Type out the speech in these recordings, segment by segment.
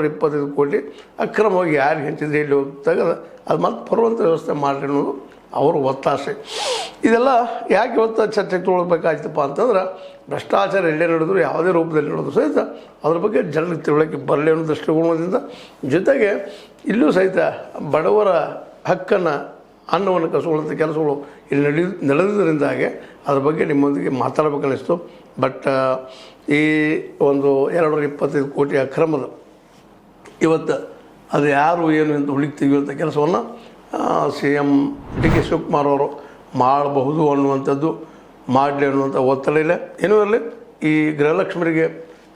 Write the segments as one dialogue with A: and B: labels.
A: 225 ಕೋಟಿ ಅಕ್ರಮವಾಗಿ ಯಾರಿಗೆ ಹಂಚಿದ್ರೆ ಇಲ್ಲಿ ತೆಗೆದು ಅದು ಮತ್ತೆ ಬರುವಂಥ ವ್ಯವಸ್ಥೆ ಮಾಡಿರಿ ಅನ್ನೋದು ಅವರು ಒತ್ತಾಸೆ. ಇದೆಲ್ಲ ಯಾಕೆ ಇವತ್ತು ಚರ್ಚೆಗೆ ತೊಗೊಳ್ಬೇಕಾಯ್ತಪ್ಪ ಅಂತಂದ್ರೆ ಭ್ರಷ್ಟಾಚಾರ ಎಲ್ಲೇ ನಡೆದ್ರು ಯಾವುದೇ ರೂಪದಲ್ಲಿ ನಡೆದ್ರು ಸಹಿತ ಅದ್ರ ಬಗ್ಗೆ ಜನರಿಗೆ ತಿಳುವಳಿಕೆ ಬರಲಿ ಅನ್ನೋ ದೃಷ್ಟಿಕೋನದಿಂದ, ಜೊತೆಗೆ ಇಲ್ಲೂ ಸಹಿತ ಬಡವರ ಹಕ್ಕನ್ನು ಅನ್ನವನ್ನು ಕಸುವಂಥ ಕೆಲಸಗಳು ಇಲ್ಲಿ ನಡೆದಿದ್ದರಿಂದಾಗೆ ಅದ್ರ ಬಗ್ಗೆ ನಿಮ್ಮೊಂದಿಗೆ ಮಾತಾಡಬೇಕನ್ನಿಸ್ತು. ಬಟ್ ಈ ಒಂದು 225 ಕೋಟಿ ಅಕ್ರಮದ ಇವತ್ತು ಅದು ಯಾರು ಏನು ಅಂತ ಹುಡುಕ್ತೀವಿ ಅಂತ ಕೆಲಸವನ್ನು CM DK ಶಿವಕುಮಾರ್ ಅವರು ಮಾಡಬಹುದು ಅನ್ನುವಂಥದ್ದು, ಮಾಡಲಿ ಅನ್ನುವಂಥ ಒತ್ತಡ ಇಲ್ಲ. ಏನೂ ಇರಲಿ, ಈ ಗೃಹಲಕ್ಷ್ಮರಿಗೆ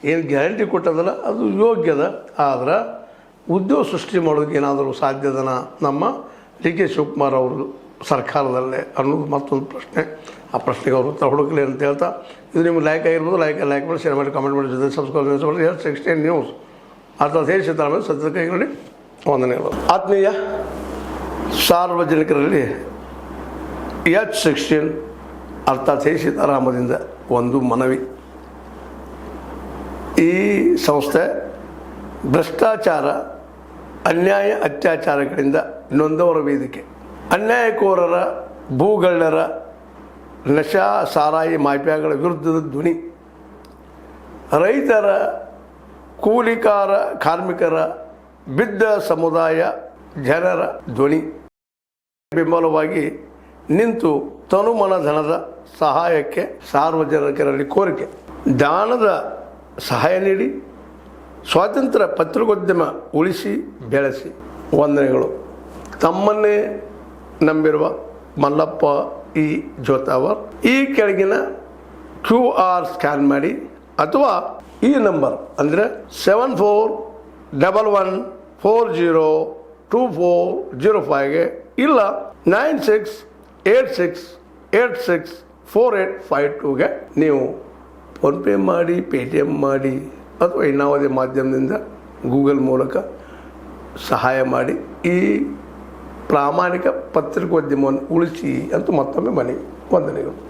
A: ಏನು ಗ್ಯಾರಂಟಿ ಕೊಟ್ಟದಲ್ಲ ಅದು ಯೋಗ್ಯದ, ಆದ್ರೆ ಉದ್ಯೋಗ ಸೃಷ್ಟಿ ಮಾಡೋದಕ್ಕೆ ಏನಾದರೂ ಸಾಧ್ಯದನ ನಮ್ಮ DK ಶಿವಕುಮಾರ್ ಅವರು ಸರ್ಕಾರದಲ್ಲೇ ಅನ್ನೋದು ಮತ್ತೊಂದು ಪ್ರಶ್ನೆ. ಆ ಪ್ರಶ್ನೆಗೆ ಅವರು ಉತ್ತರ ಹುಡುಕಲಿ ಅಂತ ಹೇಳ್ತಾ, ಇದು ನಿಮ್ಗೆ ಲೈಕ್ ಆಗಿರ್ಬೋದು, ಲೈಕ್ ಮಾಡಿ, ಶೇರ್ ಮಾಡಿ, ಕಮೆಂಟ್ ಮಾಡಿ, ಜೊತೆ ಸಬ್ಸ್ಕ್ರೈಬ್ ಮಾಡಿ. H16 ನ್ಯೂಸ್ ಅರ್ಥಾತ್ ಹೇಳಿ ಮೇಲೆ ಸತ್ಯದ ಕೈಗಳಲ್ಲಿ ವಂದನೆಗಳು. ಆತ್ಮೀಯ ಸಾರ್ವಜನಿಕರಲ್ಲಿ H16 ಅರ್ಥಾತ್ ಹೇ ಸೀತಾರಾಮದಿಂದ ಒಂದು ಮನವಿ. ಈ ಸಂಸ್ಥೆ ಭ್ರಷ್ಟಾಚಾರ, ಅನ್ಯಾಯ, ಅತ್ಯಾಚಾರಗಳಿಂದ ನೊಂದವರ ವೇದಿಕೆ, ಅನ್ಯಾಯಕೋರರ, ಭೂಗಳ್ಳರ, ನಶಾ ಸಾರಾಯಿ ಮಾಫಿಯಾಗಳ ವಿರುದ್ಧದ ಧ್ವನಿ, ರೈತರ, ಕೂಲಿಕಾರ, ಕಾರ್ಮಿಕರ, ಬಿದ್ದ ಸಮುದಾಯ ಜನರ ಧ್ವನಿ ಬೆಂಬಲವಾಗಿ ನಿಂತು ತನುಮನ ಧನದ ಸಹಾಯಕ್ಕೆ ಸಾರ್ವಜನಿಕರಲ್ಲಿ ಕೋರಿಕೆ. ದಾನದ ಸಹಾಯ ನೀಡಿ ಸ್ವಾತಂತ್ರ್ಯ ಪತ್ರಿಕೋದ್ಯಮ ಉಳಿಸಿ ಬೆಳೆಸಿ. ವಂದನೆಗಳು. ತಮ್ಮನ್ನೇ ನಂಬಿರುವ ಮಲ್ಲಪ್ಪ ಇ ಜೋತಾವರ್. ಈ ಕೆಳಗಿನ QR ಸ್ಕ್ಯಾನ್ ಮಾಡಿ ಅಥವಾ ಈ ನಂಬರ್ ಅಂದರೆ 7411402405ಗೆ ಇಲ್ಲ 9686864852ಗೆ ನೀವು ಫೋನ್ಪೇ ಮಾಡಿ, ಪೇಟಿಎಮ್ ಮಾಡಿ ಅಥವಾ ಇನ್ನಾವುದೇ ಮಾಧ್ಯಮದಿಂದ ಗೂಗಲ್ ಮೂಲಕ ಸಹಾಯ ಮಾಡಿ ಈ ಪ್ರಾಮಾಣಿಕ ಪತ್ರಿಕೋದ್ಯಮವನ್ನು ಉಳಿಸಿ ಅಂತ ಮತ್ತೊಮ್ಮೆ ಮನವಿ. ವಂದನೆಗಳು.